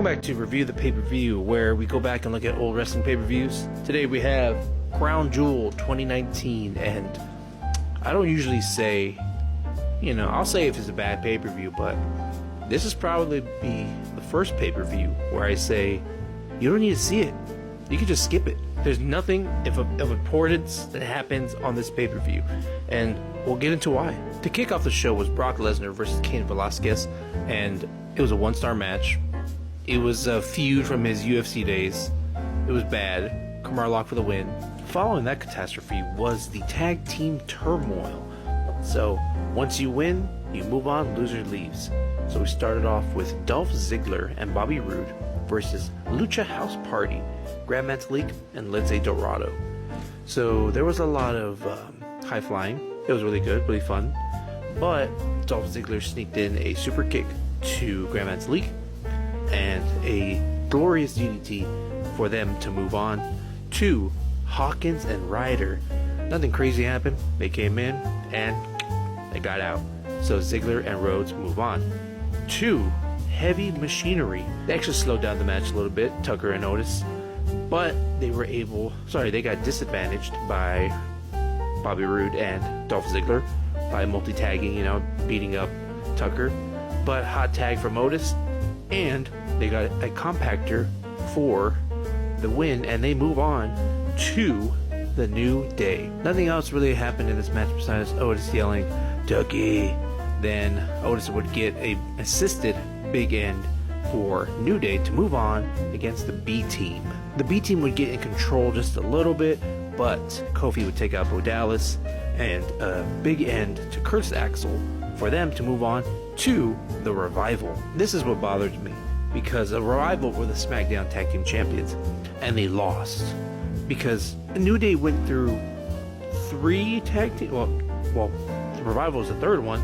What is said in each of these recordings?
Welcome back to Review the Pay-Per-View, where we go back and look at old wrestling pay-per-views. Today we have Crown Jewel 2019, and I don't usually say, I'll say if it's a bad pay-per-view, but this is probably be the first pay-per-view where I say, you don't need to see it. You can just skip it. There's nothing of importance that happens on this pay-per-view, and we'll get into why. To kick off the show was Brock Lesnar versus Cain Velasquez, and it was a one-star match. It was a feud from his UFC days. It was bad. Kamar Lock for the win. Following that catastrophe was the tag team turmoil. So, once you win, you move on, loser leaves. So we started off with Dolph Ziggler and Bobby Roode versus Lucha House Party, Gran Metalik, and Lince Dorado. So there was a lot of high flying. It was really good, really fun. But Dolph Ziggler sneaked in a super kick to Gran Metalik and a glorious DDT for them to move on to Hawkins and Ryder. Nothing crazy happened. They came in and they got out. So Ziggler and Rhodes move on to Heavy Machinery. They actually slowed down the match a little bit, Tucker and Otis, but they got disadvantaged by Bobby Roode and Dolph Ziggler by multi-tagging, beating up Tucker. But hot tag from Otis, and they got a compactor for the win, and they move on to the New Day. Nothing else really happened in this match besides Otis yelling, "Ducky." Then Otis would get a assisted big end for New Day to move on against the B Team. The B Team would get in control just a little bit, but Kofi would take out Bo Dallas, and a big end to Curtis Axel for them to move on to the Revival. This is what bothered me, because the Revival were the SmackDown Tag Team Champions, and they lost because the New Day went through 3 tag team. Well, the Revival was the third one,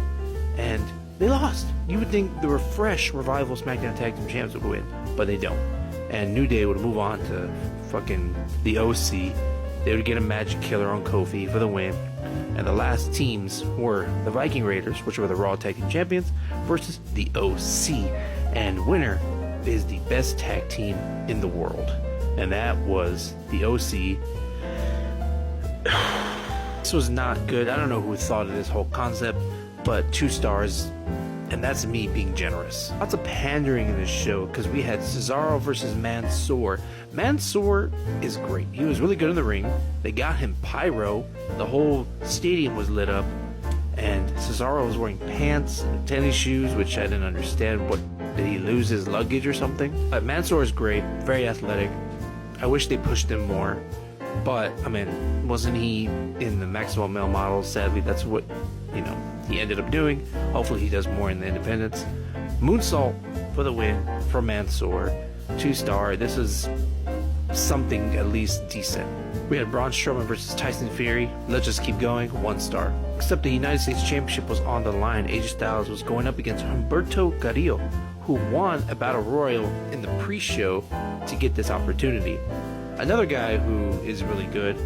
and they lost. You would think the refresh Revival SmackDown Tag Team Champions would win, but they don't. And New Day would move on to fucking the OC. They would get a Magic Killer on Kofi for the win. And the last teams were the Viking Raiders, which were the Raw Tag Team Champions, versus the OC. And winner is the best tag team in the world. And that was the OC. This was not good. I don't know who thought of this whole concept, but 2 stars. And that's me being generous. Lots of pandering in this show, because we had Cesaro versus Mansoor. Mansoor is great. He was really good in the ring. They got him pyro. The whole stadium was lit up. And Cesaro was wearing pants and tennis shoes, which I didn't understand. Did he lose his luggage or something? But Mansoor is great. Very athletic. I wish they pushed him more. But, wasn't he in the Maximum Male Model? Sadly, that's what, he ended up doing. Hopefully he does more in the independents. Moonsault for the win for Mansoor. 2-star. This is something at least decent. We had Braun Strowman versus Tyson Fury. Let's just keep going. 1 star. Except the United States Championship was on the line. AJ Styles was going up against Humberto Carrillo, who won a Battle Royal in the pre-show to get this opportunity. Another guy who is really good,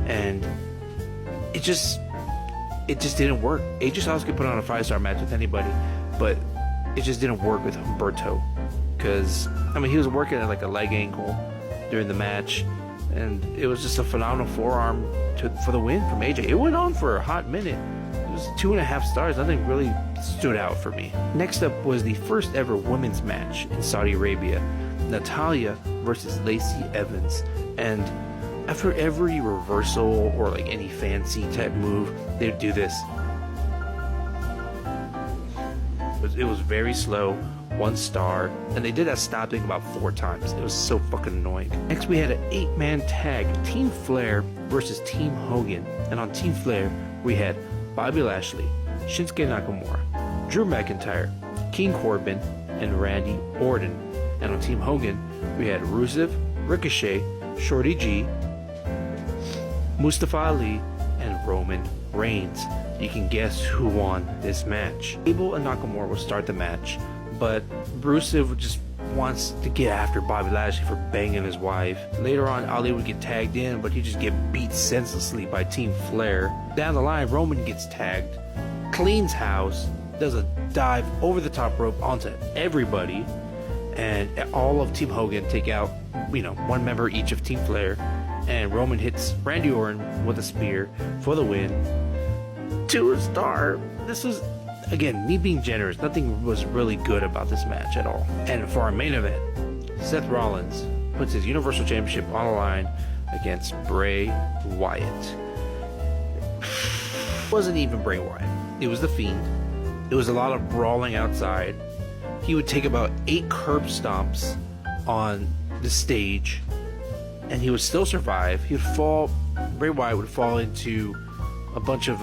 and it just didn't work. AJ Styles could put on a 5-star match with anybody, but it just didn't work with Humberto, because he was working at like a leg angle during the match, and it was just a phenomenal forearm for the win from AJ. It went on for a hot minute. It was 2.5 stars. Nothing really stood out for me. Next up was the first ever women's match in Saudi Arabia. Natalya versus Lacey Evans. And after every reversal or like any fancy type move, they'd do this. It was very slow, 1 star, and they did that stopping about 4 times. It was so fucking annoying. Next we had an 8-man tag, Team Flair versus Team Hogan. And on Team Flair, we had Bobby Lashley, Shinsuke Nakamura, Drew McIntyre, King Corbin, and Randy Orton. And on Team Hogan, we had Rusev, Ricochet, Shorty G, Mustafa Ali, and Roman Reigns. You can guess who won this match. Abel and Nakamura will start the match, but Rusev just wants to get after Bobby Lashley for banging his wife. Later on, Ali would get tagged in, but he just get beat senselessly by Team Flair. Down the line, Roman gets tagged, cleans house, does a dive over the top rope onto everybody, and all of Team Hogan take out, one member each of Team Flair, and Roman hits Randy Orton with a spear for the win. 2-star. This was, again, me being generous. Nothing was really good about this match at all. And for our main event, Seth Rollins puts his Universal Championship on the line against Bray Wyatt. It wasn't even Bray Wyatt. It was The Fiend. It was a lot of brawling outside. He would take about 8 curb stomps on the stage, and he would still survive. Bray Wyatt would fall into a bunch of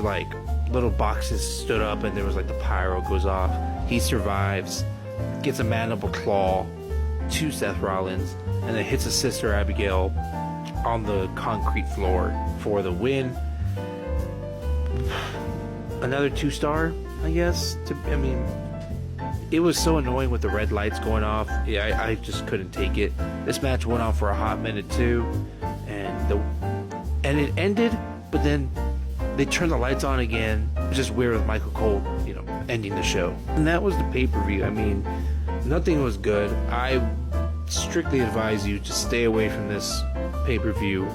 little boxes stood up, and there was the pyro goes off. He survives, gets a mandible claw to Seth Rollins, and then hits his sister Abigail on the concrete floor for the win. Another 2-star, I guess. It was so annoying with the red lights going off. Yeah, I just couldn't take it. This match went on for a hot minute too, and it ended, but then they turned the lights on again. It was just weird with Michael Cole, ending the show. And that was the pay-per-view. Nothing was good. I strictly advise you to stay away from this pay-per-view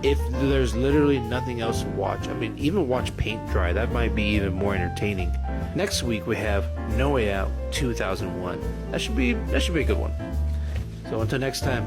if there's literally nothing else to watch. Even watch paint dry. That might be even more entertaining. Next week we have No Way Out 2001. That should be a good one. So until next time.